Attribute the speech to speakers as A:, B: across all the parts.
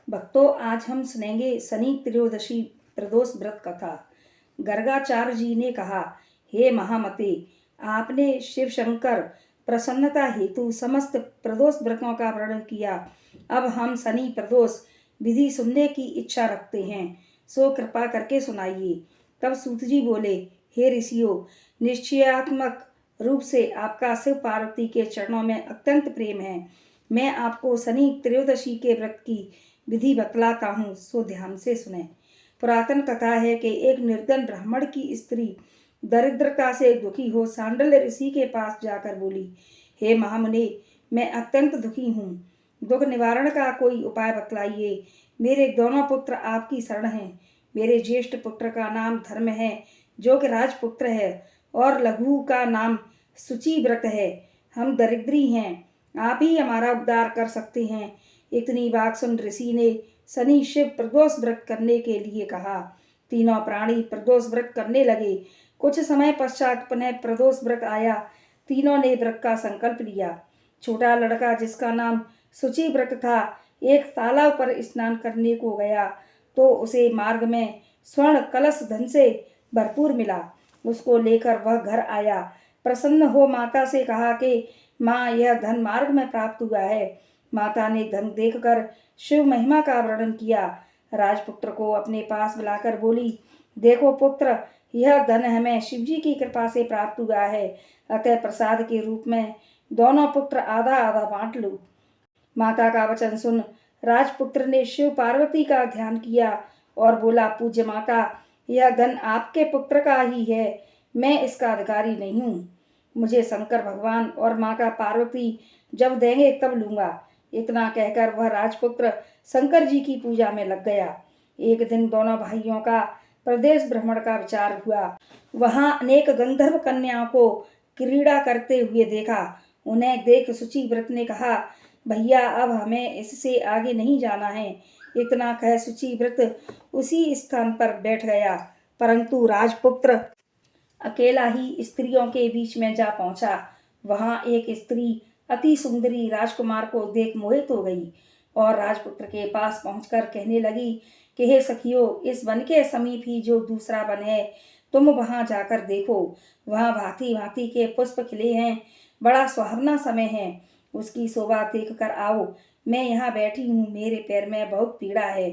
A: भक्तों, आज हम सुनेंगे शनि त्रयोदशी प्रदोष व्रत कथा। गर्गाचार्य जी ने कहा, हे महामते, आपने शिव शंकर प्रसन्नता हेतु समस्त प्रदोष व्रतों का वर्णन किया। अब हम शनि प्रदोष विधि सुनने की इच्छा रखते हैं, सो कृपा करके सुनाइए। तब सूत जी बोले, हे ऋषियों, निश्चयात्मक रूप से आपका शिव पार्वती के चरणों में अत्यंत प्रेम है। मैं आपको शनि त्रयोदशी के व्रत की विधि बतलाता हूँ, सो ध्यान से सुने। पुरातन कथा है कि एक निर्धन ब्राह्मण की स्त्री दरिद्रता से दुखी हो सांडल्य ऋषि के पास जाकर बोली, हे महामुनि, मैं अत्यंत दुखी हूँ, दुख निवारण का कोई उपाय बतलाइए। मेरे दोनों पुत्र आपकी शरण हैं। मेरे ज्येष्ठ पुत्र का नाम धर्म है, जो कि राजपुत्र है, और लघु का नाम शुचिव्रत है। हम दरिद्री हैं, आप ही हमारा उद्धार कर सकते हैं। इतनी बात सुन ऋषि ने शनि शिव प्रदोष व्रत करने के लिए कहा। तीनों प्राणी प्रदोष व्रत करने लगे। कुछ समय पश्चात पुनः प्रदोष व्रत आया। तीनों ने व्रत का संकल्प लिया। छोटा लड़का, जिसका नाम शुचि व्रत था, एक तालाब पर स्नान करने को गया तो उसे मार्ग में स्वर्ण कलश धन से भरपूर मिला। उसको लेकर वह घर आया। प्रसन्न हो माता से कहा कि माँ, यह धन मार्ग में प्राप्त हुआ है। माता ने धन देखकर शिव महिमा का वर्णन किया। राजपुत्र को अपने पास बुलाकर बोली, देखो पुत्र, यह धन हमें शिवजी की कृपा से प्राप्त हुआ है, अतः प्रसाद के रूप में दोनों पुत्र आधा आधा बांट लो। माता का वचन सुन राजपुत्र ने शिव पार्वती का ध्यान किया और बोला, पूज्य माता, यह धन आपके पुत्र का ही है, मैं इसका अधिकारी नहीं हूँ। मुझे शंकर भगवान और माता पार्वती जब देंगे तब लूँगा। इतना कहकर वह राजपुत्र शंकर जी की पूजा में लग गया। एक दिन दोनों भाइयों का प्रदेश भ्रमण का विचार हुआ। वहां अनेक गंधर्व कन्याओं को क्रीड़ा करते हुए देखा। उन्हें देख शुचि व्रत ने कहा, भैया, अब हमें इससे आगे नहीं जाना है। इतना कह शुचि व्रत उसी स्थान पर बैठ गया, परंतु राजपुत्र अकेला ही स्त्रियों के बीच में जा पहुंचा। वहां एक स्त्री अति सुंदरी राजकुमार को देख मोहित हो गई और राजपुत्र के पास पहुंचकर कहने लगी कि हे सखियों, इस वन के समीप ही जो दूसरा वन है, तुम वहां जाकर देखो। वहां भांति भांति के पुष्प खिले हैं, बड़ा सुहावना समय है, उसकी शोभा देख कर आओ। मैं यहाँ बैठी हूँ, मेरे पैर में बहुत पीड़ा है।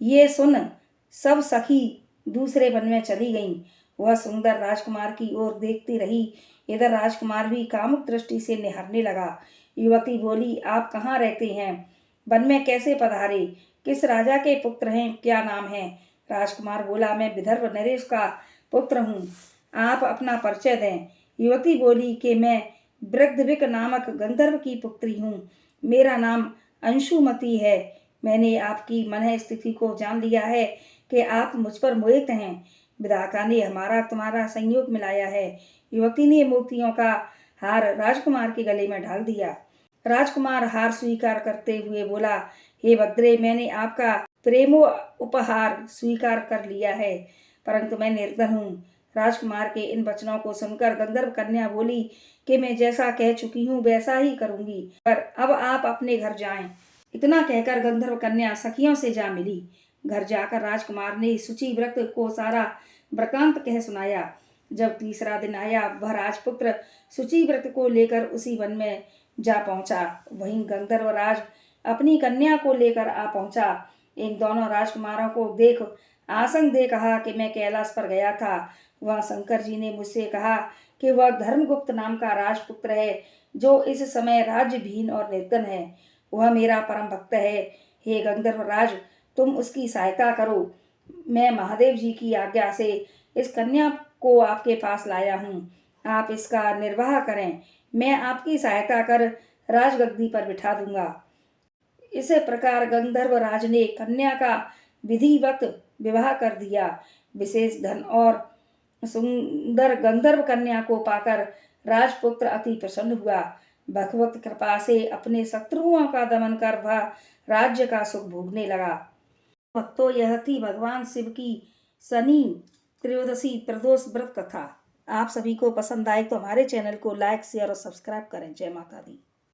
A: ये सुन सब सखी दूसरे वन में चली गईं। वह सुंदर राजकुमार की ओर देखती रही। इधर राजकुमार भी कामुक दृष्टि से निहारने लगा। युवती बोली, आप कहाँ रहते हैं? वन में कैसे पधारे? किस राजा के पुत्र हैं? क्या नाम है? राजकुमार बोला, मैं विदर्भ नरेश का पुत्र हूँ, आप अपना परिचय दें। युवती बोली कि मैं वृद्धविक नामक गंधर्व की पुत्री हूँ, मेरा नाम अंशुमती है। मैंने आपकी मन स्थिति को जान लिया है कि आप मुझ पर मोहित हैं। विधाता ने हमारा तुम्हारा संयोग मिलाया है। युवती ने मोतियों का हार राजकुमार के गले में डाल दिया। राजकुमार हार स्वीकार करते हुए बोला, हे भद्रे, मैंने आपका प्रेमो उपहार स्वीकार कर लिया है, परंतु मैं निर्धन हूँ। राजकुमार के इन वचनों को सुनकर गंधर्व कन्या बोली कि मैं जैसा कह चुकी हूँ वैसा ही करूंगी, पर अब आप अपने घर जाएं। इतना कहकर गंधर्व कन्या सखियों से जा मिली। घर जाकर राजकुमार ने शुचि व्रत को सारा वृतांत कह सुनाया। जब तीसरा दिन आया, वह राजपुत्र शुचि व्रत को लेकर उसी वन में जा पहुंचा। वहीं गंधर्व राज अपनी कन्या को लेकर आ पहुंचा। इन दोनों राजकुमारों को देख आसन दे कहा कि मैं कैलाश पर गया था। वह शंकर जी ने मुझसे कहा कि वह धर्मगुप्त नाम का राजपुत्र है, जो इस समय राज्यहीन और निर्धन है। वह मेरा परम भक्त है। हे गंधर्व राज, तुम उसकी सहायता करो। मैं महादेव जी की आज्ञा से इस कन्या को आपके पास लाया हूँ, आप इसका निर्वाह करें। मैं आपकी सहायता कर राजगद्दी पर बिठा दूंगा। इस प्रकार गंधर्व राज ने कन्या का विधिवत विवाह कर दिया। विशेष धन और सुंदर गंधर्व कन्या को पाकर राजपुत्र अति प्रसन्न हुआ। भगवत कृपा से अपने शत्रुओं का दमन कर वह राज्य का सुख भोगने लगा। भक्तों, यह थी भगवान शिव की शनि त्रयोदशी प्रदोष व्रत कथा। आप सभी को पसंद आए तो हमारे चैनल को लाइक, शेयर और सब्सक्राइब करें। जय माता दी।